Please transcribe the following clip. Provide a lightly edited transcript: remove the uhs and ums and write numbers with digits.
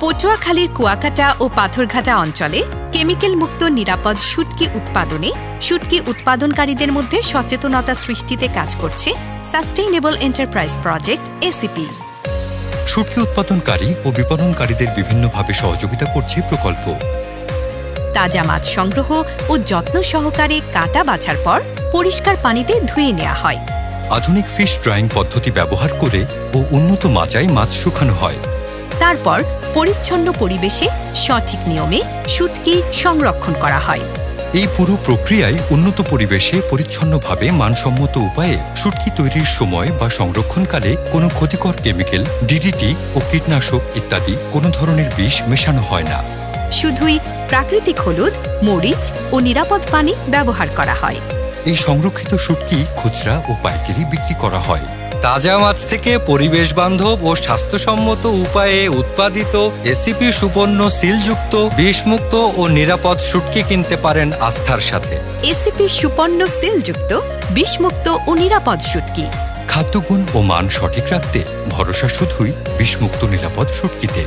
পটুয়াখালীর কুয়াকাটা ও পাথরঘাটা অঞ্চলে কেমিক্যাল মুক্ত নিরাপদ শুটকি উৎপাদনে শুটকি উৎপাদনকারীদের মধ্যে সচেতনতা সৃষ্টিতে কাজ করছে সাস্টেইনেবল এন্টারপ্রাইজ প্রজেক্ট এসিপি। শুটকি উৎপাদনকারী ও বিপণনকারীদের বিভিন্নভাবে সহযোগিতা করছে প্রকল্প। তাজা মাছ সংগ্রহ ও যত্ন সহকারে কাটা বাছার পর পরিষ্কার পানিতে ধুয়ে নেওয়া হয়। আধুনিক ফিশ ড্রাইং পদ্ধতি ব্যবহার করে ও উন্নত মাচায় মাছ শুকানো হয়। তারপর পরিচ্ছন্ন পরিবেশে সঠিক নিয়মে শুটকি সংরক্ষণ করা হয়। এই পুরো প্রক্রিয়ায় উন্নত পরিবেশে পরিচ্ছন্নভাবে মানসম্মত উপায়ে শুটকি তৈরির সময় বা সংরক্ষণকালে কোনো ক্ষতিকর কেমিক্যাল, ডিডিটি ও কীটনাশক ইত্যাদি কোনো ধরনের বিষ মেশানো হয় না। শুধুই প্রাকৃতিক হলুদ, মরিচ ও নিরাপদ পানি ব্যবহার করা হয়। এই সংরক্ষিত শুটকি খুচরা ও পাইকারি বিক্রি করা হয়। তাজা মাছ থেকে পরিবেশ বান্ধব ও স্বাস্থ্যসম্মত উপায়ে উৎপাদিত এসিপি সুপন্ন সিলযুক্ত বিষমুক্ত ও নিরাপদ শুটকি কিনতে পারেন আস্থার সাথে। এসিপি সুপন্ন সিলযুক্ত বিষমুক্ত ও নিরাপদ শুটকি। খাদ্যগুণ ও মান সঠিক রাখতে ভরসা শুধুই বিষমুক্ত নিরাপদ শুটকিতে।